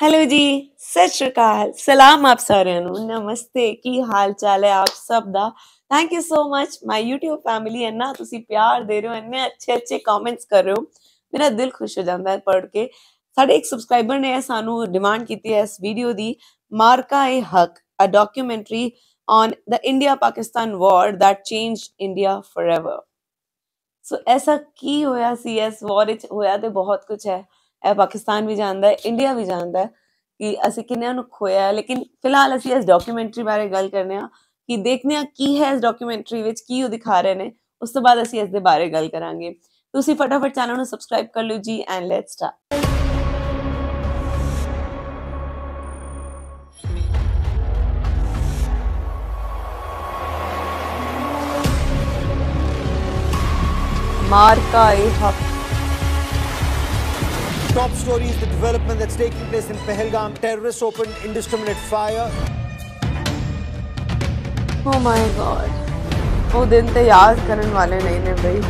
Hello ਜੀ, ਸਤਿ ਸ਼੍ਰੀ ਅਕਾਲ, ਸਲਾਮ ਆਪ ਸਾਰਿਆਂ ਨੂੰ, ਨਮਸਤੇ, ਕੀ ਹਾਲ ਚਾਲ ਹੈ ਆਪ ਸਭ ਦਾ। Thank you so much my YouTube family, ਇੰਨਾ ਤੁਸੀਂ ਪਿਆਰ ਦੇ ਰਹੇ ਹੋ, ਇੰਨੇ ਅੱਛੇ ਕਮੈਂਟਸ ਕਰ ਰਹੇ ਹੋ, ਮੇਰਾ ਦਿਲ ਖੁਸ਼ ਹੋ ਜਾਂਦਾ ਹੈ ਪੜ੍ਹ ਕੇ। ਸਾਡੇ ਇੱਕ ਸਬਸਕ੍ਰਾਈਬਰ ਨੇ ਸਾਨੂੰ ਡਿਮਾਂਡ ਕੀਤੀ ਹੈ ਇਸ ਵੀਡੀਓ ਦੀ, Marka e Haq, a documentary on the India Pakistan war that changed India forever. So ਐਸਾ ਕੀ ਹੋਇਆ ਸੀ ਇਸ ਵਾਰ ਵਿੱਚ? ਹੋਇਆ ਤੇ ਬਹੁਤ ਕੁਝ ਹੈ, ਇਹ ਪਾਕਿਸਤਾਨ ਵੀ ਜਾਣਦਾ ਹੈ, ਇੰਡੀਆ ਵੀ ਜਾਣਦਾ ਹੈ ਕਿ ਅਸੀਂ ਕਿੰਨਿਆਂ ਨੂੰ ਖੋਇਆ। ਲੇਕਿਨ ਫਿਲਹਾਲ ਅਸੀਂ ਇਸ ਡਾਕੂਮੈਂਟਰੀ ਬਾਰੇ ਗੱਲ ਕਰਨੇ ਆ ਕਿ ਦੇਖਦੇ ਹਾਂ ਕੀ ਹੈ ਇਸ ਡਾਕੂਮੈਂਟਰੀ ਵਿੱਚ, ਕੀ ਉਹ ਦਿਖਾ ਰਹੇ ਨੇ। ਉਸ ਤੋਂ ਬਾਅਦ ਅਸੀਂ ਇਸ ਦੇ ਬਾਰੇ ਗੱਲ ਕਰਾਂਗੇ। ਤੁਸੀਂ ਫਟਾਫਟ ਚੈਨਲ ਨੂੰ ਸਬਸਕ੍ਰਾਈਬ ਕਰ ਲਓ ਜੀ, ਐਂਡ ਲੈਟਸ ਸਟਾਰਟ। मार्का ए हक। Top story is the development that's taking place in Pahalgam. Terrorists opened indiscriminate fire. Oh my God, वो दिन तो याद करने वाले नहीं ने भाई,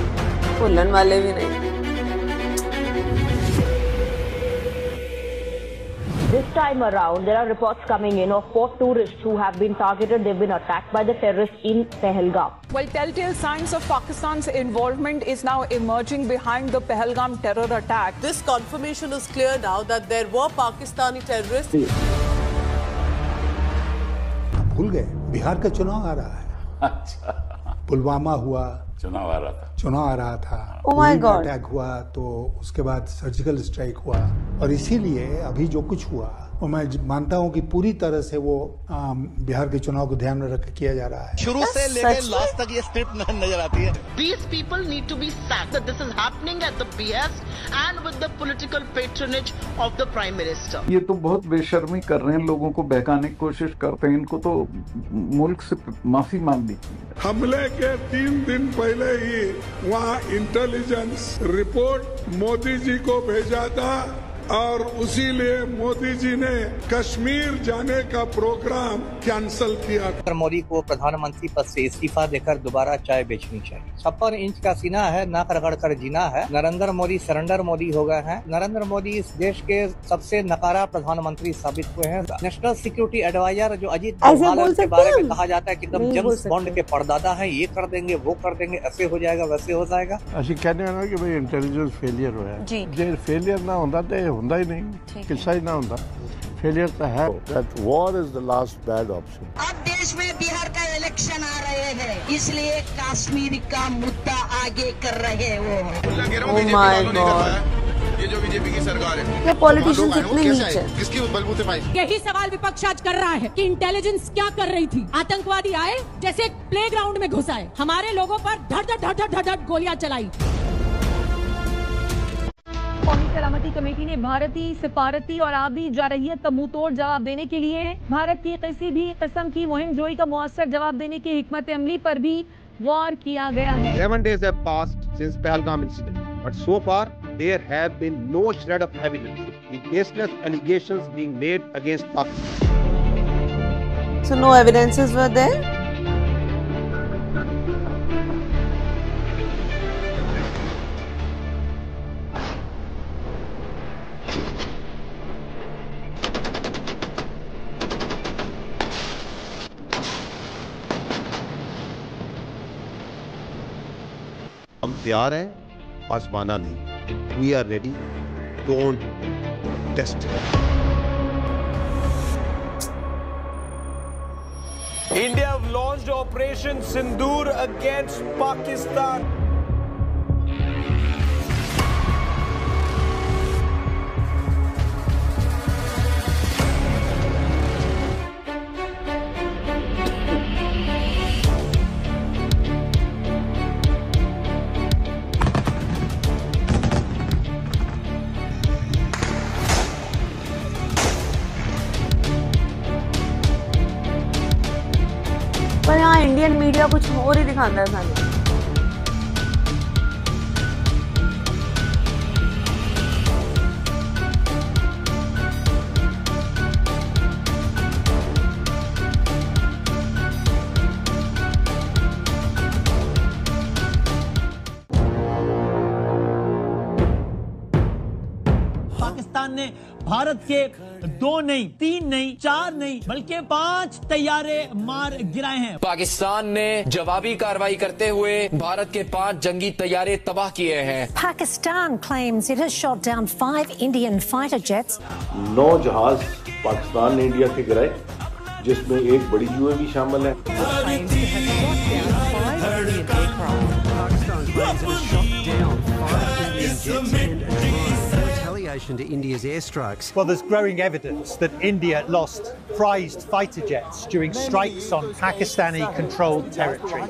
भूलन वाले भी नहीं। This time around, there are reports coming in of 4 tourists who have been targeted. They've been attacked by the terrorists in Pahalgam. Well, telltale signs of Pakistan's involvement is now emerging behind the Pahalgam terror attack. This confirmation is clear now that there were Pakistani terrorists. भूल गए, बिहार का चुनाव आ रहा है। अच्छा, पुलवामा हुआ, चुनाव आ रहा था। Oh my God. अटैक हुआ, तो उसके बाद सर्जिकल स्ट्राइक हुआ, और इसीलिए अभी जो कुछ हुआ, और मैं मानता हूं कि पूरी तरह से वो बिहार के चुनाव को ध्यान में रख के किया जा रहा है। शुरू से लेकर लास्ट तक ये स्क्रिप्ट नजर आती है। These people need to be sacked. That this is happening at the behest and with the political patronage of the Prime Minister. ये तो बहुत बेशर्मी कर रहे हैं, लोगों को बहकाने की कोशिश करते हैं। इनको तो मुल्क से माफी मांगनी चाहिए। हमले के 3 दिन पहले ही वहाँ इंटेलिजेंस रिपोर्ट मोदी जी को भेजा था, और उसी लिए मोदी जी ने कश्मीर जाने का प्रोग्राम कैंसिल किया। मोदी को प्रधानमंत्री पद से इस्तीफा देकर दोबारा चाय बेचनी चाहिए। 56 इंच का सीना है, नाक रगड़ कर जीना है। नरेंद्र मोदी सरेंडर मोदी हो गए हैं। नरेंद्र मोदी इस देश के सबसे नकारा प्रधानमंत्री साबित हुए हैं। नेशनल सिक्योरिटी एडवाइजर जो अजीत डोभाल के बारे में कहा जाता है कि एकदम जेम्स बॉन्ड के परदादा है, ये कर देंगे, वो कर देंगे, ऐसे हो जाएगा, वैसे हो जाएगा। ਅਸੀਂ ਕਹਿੰਦੇ ਹਾਂ ਕਿ ਭਾਈ ਇੰਟੈਲੀਜੈਂਸ ਫੇਲਿਅਰ ਹੋਇਆ ਜੀ। ਜੇ ਫੇਲਿਅਰ ਨਾ ਹੁੰਦਾ ਤੇ ਹੁੰਦਾ ਹੀ ਨਹੀਂ, ਕਿੱਸਾ ਹੀ ਨਾ ਹੁੰਦਾ। फेलियर तो है। That war is the last bad option. अब देश में बिहार का इलेक्शन आ रहे हैं, इसलिए कश्मीर का मुद्दा आगे कर रहे हो। Oh my God, ये जो बीजेपी की सरकार है, ये पॉलिटिशियंस इतने नीच है। किसकी बलबूते पाई? यही सवाल विपक्ष आज कर रहा है कि इंटेलिजेंस क्या कर रही थी। आतंकवादी आए जैसे प्लेग्राउंड में घुस आए, हमारे लोगों पर धड़ धड़ गोलियां चलाई। कौमी सलामती कमेटी ने भारतीय सिफारती और आबी जारहियत का मुंह तोड़ जवाब देने के लिए भारत की किसी भी किस्म की मुहिम जोई का मुअस्सर जवाब देने की हिकमत अमली पर भी वार किया गया है। 7 days have passed since Pahalgam incident, but so far there have been no shred of evidence with baseless allegations being made against Pakistan. So no evidences were there? हम तैयार हैं, आजमाना नहीं। We are ready. Don't test. India have launched Operation Sindoor against Pakistan. पर यहाँ Indian media कुछ और ही दिखाता है सानू। पाकिस्तान ने भारत के 2 नहीं, 3 नहीं, 4 नहीं, बल्कि 5 तैयारे मार गिराए हैं। पाकिस्तान ने जवाबी कार्रवाई करते हुए भारत के 5 जंगी तैयारे तबाह किए हैं। Pakistan claims it has shot down 5 Indian fighter jets. 9 जहाज पाकिस्तान ने इंडिया के गिराए, जिसमें एक बड़ी UAV शामिल है। Retaliation to India's airstrikes. Well, there's growing evidence that India lost prized fighter jets during strikes on Pakistani-controlled territory.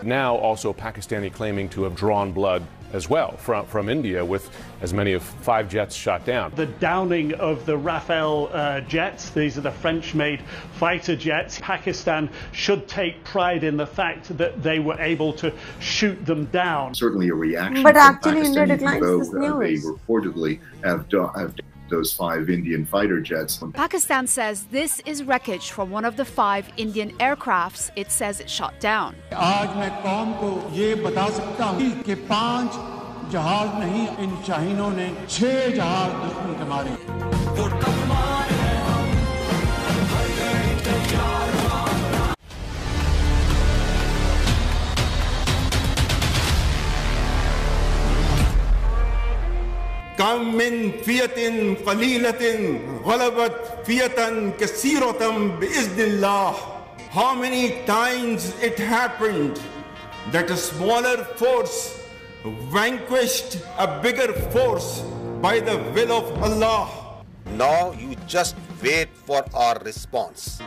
Now also Pakistani claiming to have drawn blood as well from India, with as many as 5 jets shot down. The downing of the Rafale jets, these are the French-made fighter jets. Pakistan should take pride in the fact that they were able to shoot them down. Certainly a reaction. But from actually India declines this news. They reportedly have those 5 Indian fighter jets. Pakistan says this is wreckage from one of the 5 Indian aircrafts it says it shot down. आज मैं कौम को ये बता सकता हूँ कि 5 जहाज नहीं, इन शाहीनों ने 6 जहाज दुश्मन के मारे। कम मिन फियतिन क़लीलतिन ग़लबत फियतन कसीरतन बिइज़्निल्लाह. How many times it happened that a smaller force vanquished a bigger force by the will of Allah. Now you just wait for our response.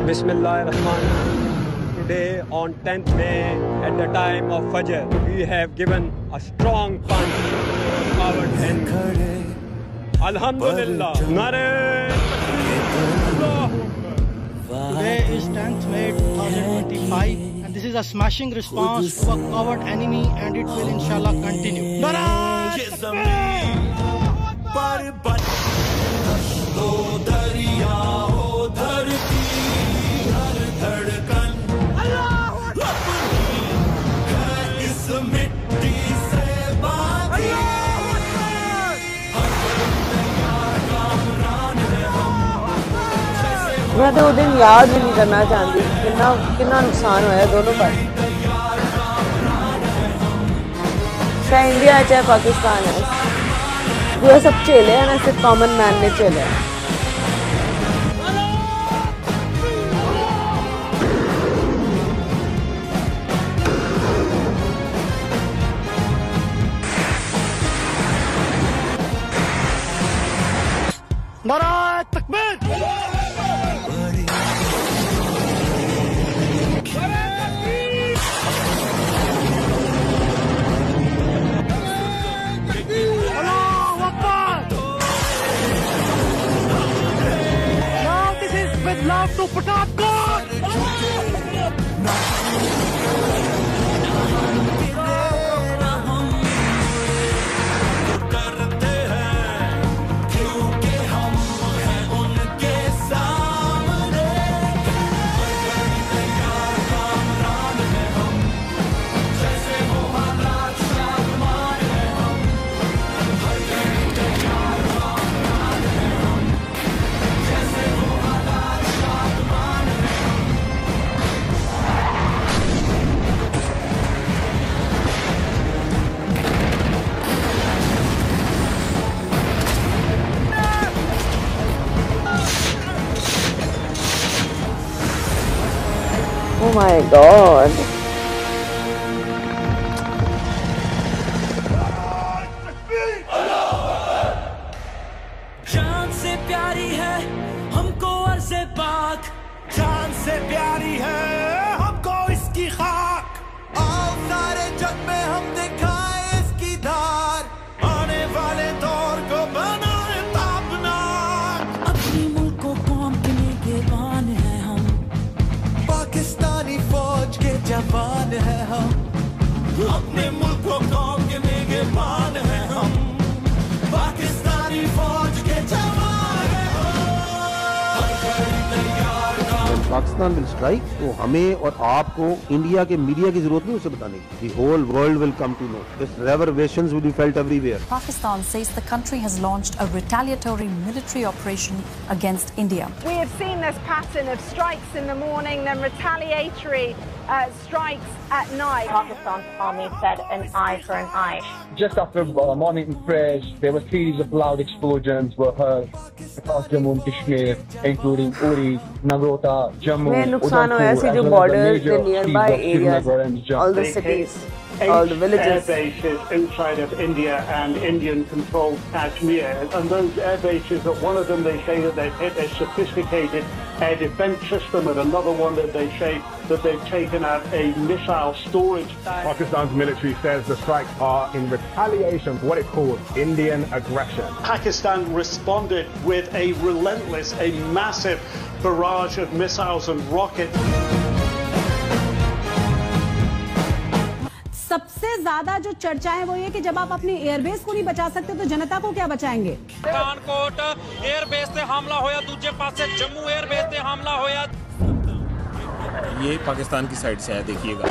Bismillahirrahmanirrahim. Today on 10th May at the time of Fajr, we have given a strong punch to our enemy. Alhamdulillah. Nare Today is 10th May 2025 and this is a smashing response to a coward enemy and it will inshallah continue. मैं तो वो दिन याद भी नहीं करना चाहती कितना नुकसान होया दोनों पर, चाहे इंडिया है चाहे पाकिस्तान है, ये सब चले हैं ना, सिर्फ कॉमन मैन ने चले हैं। नारे तकबीर। Now this is with love to Pathankot. Oh my God. जान से प्यारी है हमको अर्ज़े पाक, जान से प्यारी है हमको इसकी खाक। आओ सारे जग में हम दिखाए इसकी धार, आने वाले दौर को बनाए ताबनाक। अपनी मुल्क को कौम के निगहबान है हम, पाकिस्तानी फौज के जवान है हम। अपने मुल्क को कौम के निगहबान है हम, पाकिस्तानी फौज के जवान है हम। हर घड़ी तैयार काम पाकिस्तान विल स्ट्राइक, तो हमें और आपको इंडिया के मीडिया की जरूरत नहीं उसे बताने की. The whole world will come to know. This reverberations will be felt everywhere. Pakistan says the country has launched a retaliatory military operation against India. We have seen this pattern of strikes in the morning, then retaliatory strikes at night. Pakistan's army said an eye for an eye. Just after morning prayers, there were series of loud explosions were heard across Jammu and Kashmir, including Uri, Nagrota, Jammu, Udhampur, as well borders, the nearby areas, all the cities, all the villages. Air bases inside of India and Indian-controlled Kashmir, and those air bases, one of them they say that they've hit a sophisticated air defense system, and another one that they say that they've taken out a missile storage. Pakistan's military says the strikes are in retaliation for what it calls Indian aggression. Pakistan responded with a relentless, a massive barrage of missiles and rockets. सबसे ज्यादा जो चर्चा है वो ये कि जब आप अपने एयरबेस को नहीं बचा सकते तो जनता को क्या बचाएंगे? पठानकोट एयरबेस से हमला होया, दूसरे पास से जम्मू एयरबेस से हमला होया. ये पाकिस्तान की साइड से है, देखिएगा.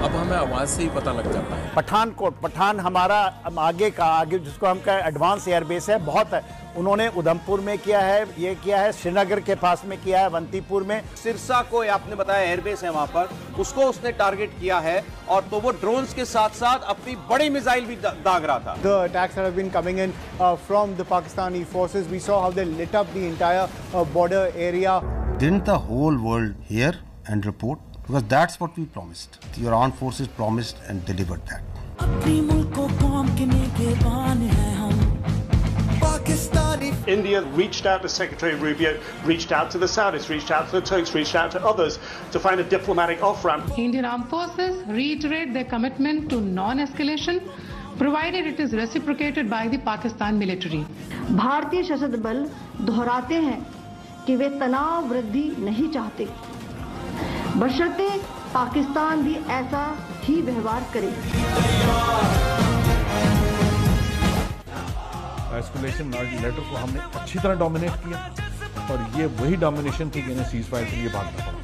अब हमें आवाज से ही पता लग जाता है. पठानकोट, पठान हमारा आगे जिसको हम कहें एडवांस एयरबेस है, बहुत है. उन्होंने उधमपुर में किया है, ये किया है श्रीनगर के पास में किया है, अवंतीपुर में. सिरसा को आपने बताया एयरबेस है वहां पर, उसको उसने टारगेट किया है, और तो वो ड्रोन्स के साथ साथ अपनी बड़ी मिसाइल भी दाग रहा था. The attacks that have been coming in from the Pakistani forces, we saw how they lit up the entire border area. Didn't the whole world hear and report? Because that's what we promised. Your armed forces promised and delivered that. India reached out to Secretary Rubio, reached out to the Saudis, reached out to the Turks, reached out to others to find a diplomatic off-ramp. Indian armed forces reiterate their commitment to non-escalation, provided it is reciprocated by the Pakistan military. भारतीय सशस्त्र बल दोहराते हैं कि वे तनाव वृद्धि नहीं चाहते, बशर्ते पाकिस्तान भी ऐसा ही व्यवहार करे. एस्केलेशन लेटर को हमने अच्छी तरह डोमिनेट किया, और ये वही डोमिनेशन थी जिन्हें सीज फायर के लिए भागना पड़ा.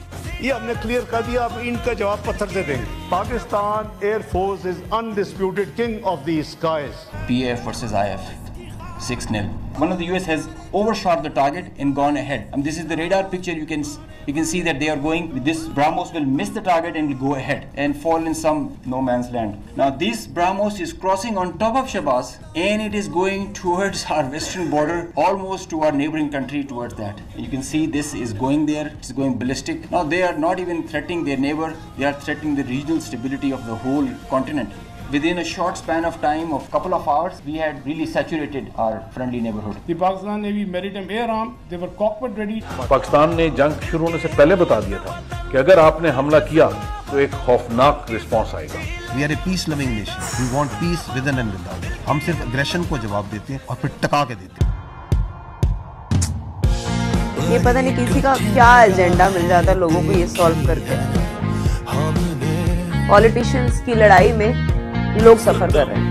ये हमने क्लियर कर दिया, अब इनका जवाब पत्थर से देंगे. Pakistan air force is undisputed king of the skies. PAF versus IF 6-0. One of the US has overshot the target and gone ahead. This is the radar picture. You can see that they are going. This BrahMos will miss the target and will go ahead and fall in some no man's land. Now this BrahMos is crossing on top of Shabaz, and it is going towards our western border, almost to our neighboring country, towards that. You can see this is going there. It's going ballistic. Now they are not even threatening their neighbor. They are threatening the regional stability of the whole continent. Within a short span of time of couple of hours, we had really saturated our friendly neighborhood. The Pakistan Navy maritime air arm, they were cockpit ready. Pakistan ने जंग शुरू होने से पहले बता दिया था कि अगर आपने हमला किया तो एक खौफनाक रिस्पांस आएगा. We are a peace loving nation. We want peace within and without. हम सिर्फ एग्रेशन को जवाब देते हैं और फिर टका के देते हैं. ये पता नहीं किसी का क्या एजेंडा मिल जाता है लोगों को ये सॉल्व करके. पॉलिटिशियंस की लड़ाई में लोग सफर कर रहे हैं.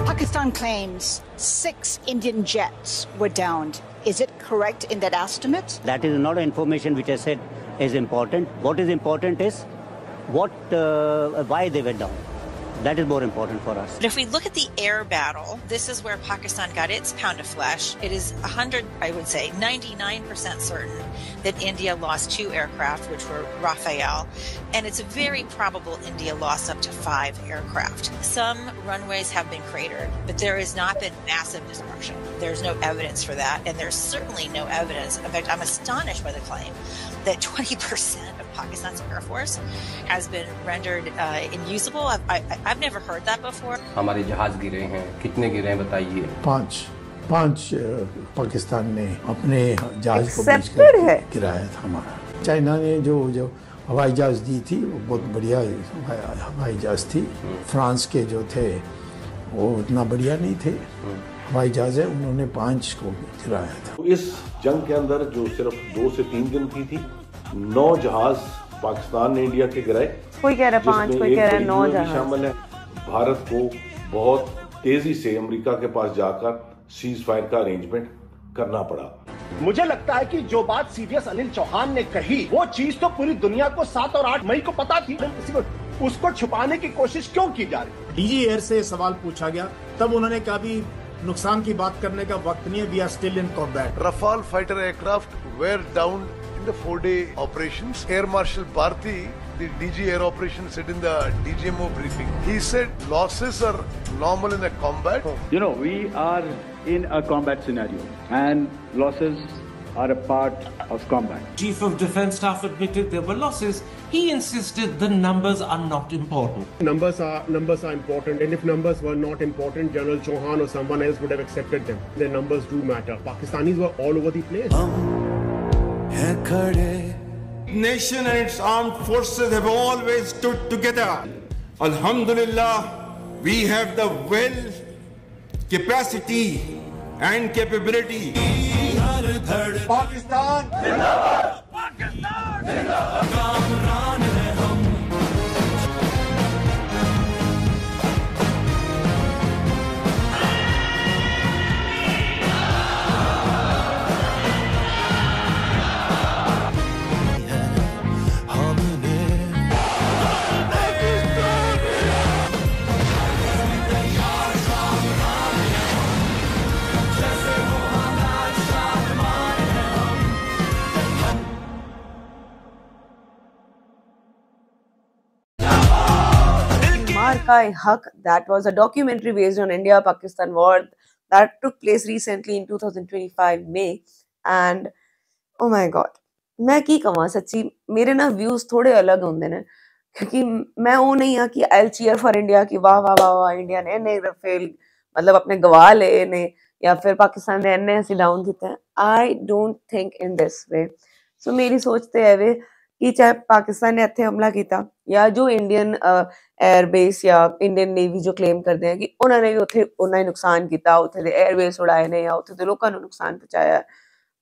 Pakistan claims 6 Indian jets were downed. Is it correct in that estimate? That is not information which I said is important. What is important is why they were down. That is more important for us. But if we look at the air battle, this is where Pakistan got its pound of flesh. It is 99% certain that India lost 2 aircraft, which were Rafale, and it's very probable India lost up to 5 aircraft. Some runways have been cratered, but there has not been massive destruction. There's no evidence for that, and there's certainly no evidence. In fact, I'm astonished by the claim that 20% of Pakistan's Air Force has been rendered unusable. I've never heard that before. हमारे जहाज गिरे हैं, कितने गिरे हैं बताइए? 5 पाकिस्तान ने अपने जहाज को बेचकर गिराया था. हमारा चाइना ने जो हवाई जहाज दी थी वो बहुत बढ़िया हवाई जहाज थी. फ्रांस के जो थे वो इतना बढ़िया नहीं थे। हवाई जहाज है, उन्होंने 5 को गिराया था। तो इस जंग के अंदर जो सिर्फ 2 से 3 दिन की थी, 9 जहाज पाकिस्तान ने इंडिया के गिराए। कोई कह रहा है 5, कोई कह रहा है 9 जहाज शामिल है। भारत को बहुत तेजी से अमेरिका के पास जाकर सीज फायर का अरेंजमेंट करना पड़ा। मुझे लगता है कि जो बात सीडीएस अनिल चौहान ने कही, वो चीज तो पूरी दुनिया को 7 और 8 मई को पता थी। किसी को उसको छुपाने की कोशिश क्यों की जा रही? डीजी एयर से सवाल पूछा गया, तब उन्होंने कहा भी नुकसान की बात करने का वक्त नहीं है, we are still in combat. Rafale fighter aircraft were down in the 4-day operations. Air Marshal Bharti, the DG Air Operations, said in the DGMO briefing, he said losses are normal in a combat. You know, we are in a combat scenario and losses are a part of combat. Chief of Defence Staff admitted there were losses. He insisted the numbers are not important. Numbers are important, and if numbers were not important, General Chauhan or someone else would have accepted them. Their numbers do matter. Pakistanis were all over the place. Nation and its armed forces have always stood together. Alhamdulillah, we have the will, capacity and capability. Pakistan Zindabad! Pakistan Zindabad! Haq, that was a documentary based on India-Pakistan war that took place recently in 2025 May, and oh my god, मैं की कमा सच्ची मेरे ना views थोड़े अलग होंगे ने, क्योंकि मैं वो नहीं हाँ कि आई चीयर फॉर इंडिया की वाह वाह वाह वाह इंडिया ने इन्ने रफेल मतलब अपने गवा ले ने या फिर पाकिस्तान ने इन्ने ऐसे डाउन किया। I don't think in this way. So मेरी सोचते है वे कि चाहे पाकिस्तान ने इत्थे हमला किया या जो इंडियन एयरबेस या इंडियन नेवी जो क्लेम करते हैं कि उन्होंने भी उत्थे उन्ना नुकसान किया, उत्थे दे एयरबेस उड़ाए ने या उत्थे दे लोकां नूं नुकसान पहुंचाया।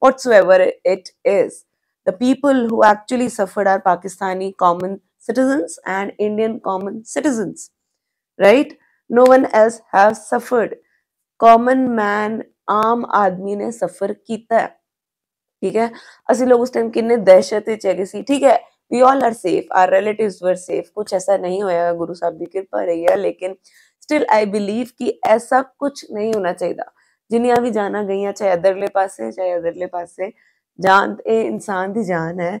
Whatsoever it is, the people who actually suffered are Pakistani common citizens and Indian common citizens, right? No one else has suffered. Common man, आम आदमी ने सफर किया है, ठीक है। असि लोग उस टाइम किन्ने दहशत विच हैगे सी, ठीक है। We all are safe, our relatives were safe, कुछ ऐसा नहीं होया, गुरु साहब की कृपा रही है, लेकिन स्टिल आई बिलीव कि ऐसा कुछ नहीं होना चाहिए। जिन्नियां भी जाना गई चाहे अदरले पासे चाहे अदरले पासे, जान ए इंसान दी जान है।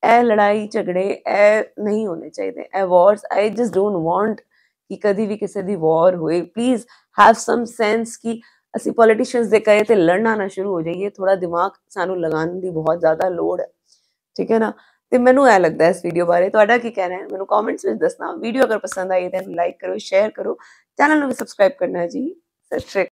ए लड़ाई झगड़े ए नहीं होने चाहिए, ए wars I just don't want कि कभी भी किसी दी वॉर होए। प्लीज हैव सम सेंस कि ਅਸੀਂ ਪੋਲੀਟੀਸ਼ੀਅਨਸ ਦੇ ਕਹੇ ਤੇ ਲੜਨਾ ਨਾ ਸ਼ੁਰੂ ਹੋ ਜਾਈਏ। ਥੋੜਾ ਦਿਮਾਗ ਸਾਨੂੰ ਲਗਾਉਣ ਦੀ ਬਹੁਤ ਜ਼ਿਆਦਾ ਲੋੜ ਹੈ, ਠੀਕ ਹੈ ਨਾ। ਤੇ ਮੈਨੂੰ ਇਹ ਲੱਗਦਾ ਇਸ ਵੀਡੀਓ ਬਾਰੇ, ਤੁਹਾਡਾ ਕੀ ਕਹਿਣਾ ਹੈ ਮੈਨੂੰ ਕਮੈਂਟਸ ਵਿੱਚ ਦੱਸਣਾ। ਵੀਡੀਓ ਅਗਰ ਪਸੰਦ ਆਈ ਤਾਂ ਲਾਈਕ ਕਰੋ, ਸ਼ੇਅਰ ਕਰੋ, ਚੈਨਲ ਨੂੰ ਵੀ ਸਬਸਕ੍ਰਾਈਬ ਕਰਨਾ ਜੀ। ਸਤਿ ਸ਼੍ਰੀ ਅਕਾਲ।